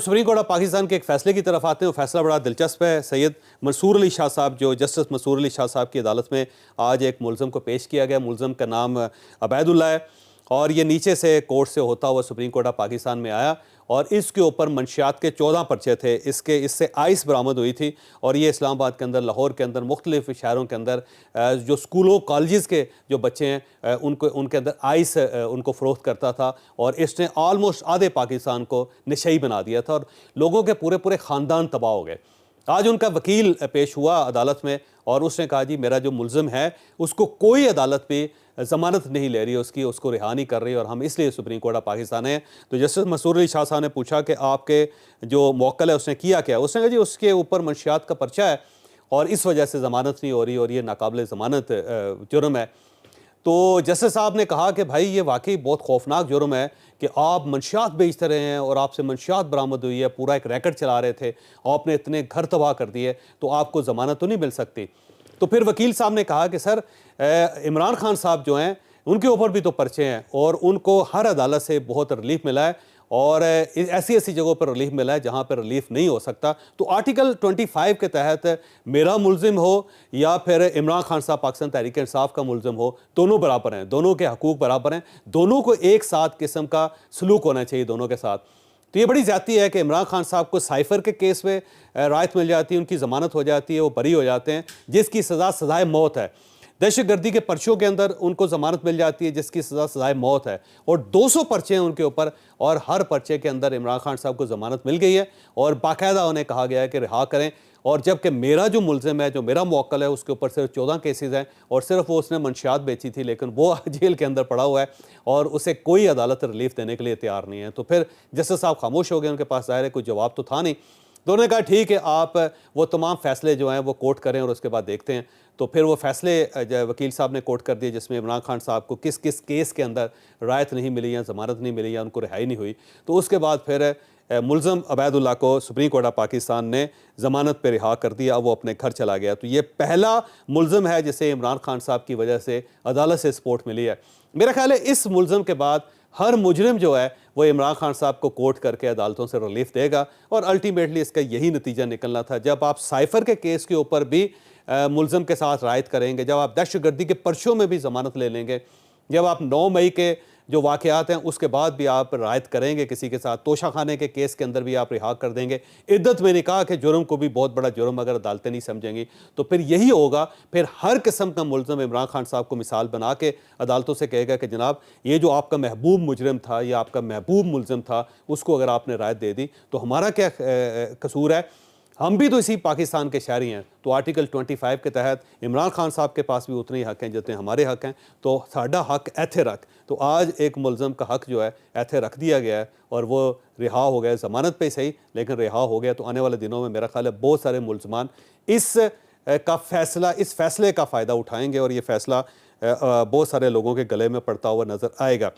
Supreme court of Pakistan के एक फैसले की तरफ आते हैं। फैसला बड़ा दिलचस्प है। सैयद मंसूर अली शाह साहब, जो जस्टिस मंसूर अली शाह साहब की अदालत में आज एक मुलज़म को पेश किया गया। मुलज़म का नाम अबैदुल्ला है और ये नीचे से कोर्ट से होता हुआ सुप्रीम कोर्ट ऑफ पाकिस्तान में आया और इसके ऊपर मंशियात के 14 पर्चे थे। इससे आइस बरामद हुई थी और ये इस्लामाबाद के अंदर, लाहौर के अंदर, मुख्तलिफ शहरों के अंदर जो स्कूलों कॉलेज़ के जो बच्चे हैं उनके अंदर आइस उनको फ़रोख्त करता था और इसने आलमोस्ट आधे पाकिस्तान को नशई बना दिया था और लोगों के पूरे पूरे ख़ानदान तबाह हो गए। आज उनका वकील पेश हुआ अदालत में और उसने कहा जी मेरा जो मुलज़िम है उसको कोई अदालत भी ज़मानत नहीं ले रही है, उसको रिहा नहीं कर रही और हम इसलिए सुप्रीम कोर्ट ऑफ पाकिस्तान है। तो जस्टिस मंसूर अली शाह साहब ने पूछा कि आपके जो मौक्कल है उसने किया क्या। उसने कहा जी उसके ऊपर मंशियात का पर्चा है और इस वजह से ज़मानत नहीं हो रही और ये नाकाबिल ज़मानत जुर्म है। तो जस्टिस साहब ने कहा कि भाई ये वाकई बहुत खौफनाक जुर्म है कि आप मंशियात बेचते रहे हैं और आपसे मंशियात बरामद हुई है, पूरा एक रैकेट चला रहे थे, आपने इतने घर तबाह कर दिए, तो आपको ज़मानत तो नहीं मिल सकती। तो फिर वकील साहब ने कहा कि सर इमरान खान साहब जो हैं उनके ऊपर भी तो पर्चे हैं और उनको हर अदालत से बहुत रिलीफ मिला है और ऐसी ऐसी जगहों पर रिलीफ मिला है जहां पर रिलीफ नहीं हो सकता। तो आर्टिकल 25 के तहत मेरा मुलजिम हो या फिर इमरान खान साहब पाकिस्तान तहरीक इंसाफ का मुलजिम हो, दोनों बराबर हैं, दोनों के हकूक बराबर हैं, दोनों को एक साथ किस्म का सलूक होना चाहिए दोनों के साथ। तो ये बड़ी ज़्यादती है कि इमरान खान साहब को साइफ़र के केस में राहत मिल जाती है, उनकी ज़मानत हो जाती है, वो बरी हो जाते हैं, जिसकी सज़ाए मौत है। दहशतगर्दी के पर्चों के अंदर उनको ज़मानत मिल जाती है जिसकी सज़ाए मौत है और 200 पर्चे हैं उनके ऊपर और हर पर्चे के अंदर इमरान खान साहब को ज़मानत मिल गई है और बाकायदा उन्हें कहा गया है कि रिहा करें। और जबकि मेरा जो मुलज़िम है, जो मेरा मौक्कल है, उसके ऊपर सिर्फ 14 केसेस हैं और सिर्फ वो उसने मंशियात बेची थी, लेकिन वो जेल के अंदर पड़ा हुआ है और उसे कोई अदालत रिलीफ देने के लिए तैयार नहीं है। तो फिर जस्टिस साहब खामोश हो गए, उनके पास ज़ाहिर है कोई जवाब तो था नहीं। तो उन्होंने कहा ठीक है, आप वो तमाम फ़ैसले जो हैं वो कोर्ट करें और उसके बाद देखते हैं। तो फिर वो फ़ैसले वकील साहब ने कोर्ट कर दिए जिसमें इमरान खान साहब को किस किस केस के अंदर रायत नहीं मिली या ज़मानत नहीं मिली या उनको रिहाई नहीं हुई। तो उसके बाद फिर मुलज़म अबैदुल्ला को सुप्रीम कोर्ट ऑफ पाकिस्तान ने ज़मानत पर रिहा कर दिया, वो अपने घर चला गया। तो ये पहला मुलज़म है जिसे इमरान खान साहब की वजह से अदालत से सपोर्ट मिली है। मेरा ख्याल है इस मुलज़म के बाद हर मुजरिम जो है वो इमरान खान साहब को कोर्ट करके अदालतों से रिलीफ देगा और अल्टीमेटली इसका यही नतीजा निकलना था। जब आप साइफ़र के केस के ऊपर भी मुलज़म के साथ रायत करेंगे, जब आप दहशतगर्दी के पर्चों में भी ज़मानत ले लेंगे, जब आप 9 मई के जो वाक़यात हैं उसके बाद भी आप रायत करेंगे किसी के साथ, तोशाखाने के केस के अंदर भी आप रिहा कर देंगे, इद्दत में निकाह के जुर्म को भी बहुत बड़ा जुर्म अगर अदालतें नहीं समझेंगी, तो फिर यही होगा। फिर हर किस्म का मुलज़म इमरान खान साहब को मिसाल बना के अदालतों से कहेगा कि जनाब ये जो आपका महबूब मुजरिम था या आपका महबूब मुलज़म था, उसको अगर आपने रायत दे दी तो हमारा क्या कसूर है, हम भी तो इसी पाकिस्तान के शहरी हैं। तो आर्टिकल 25 के तहत इमरान खान साहब के पास भी उतने ही हक़ हैं जितने हमारे हक़ हैं, तो साडा हक़ ऐथे रख। तो आज एक मुलज़म का हक़ जो है ऐथे रख दिया गया है और वो रिहा हो गया, ज़मानत पे सही लेकिन रिहा हो गया। तो आने वाले दिनों में मेरा ख्याल है बहुत सारे मुलज़मान इस फ़ैसले का फ़ायदा उठाएँगे और ये फ़ैसला बहुत सारे लोगों के गले में पड़ता हुआ नज़र आएगा।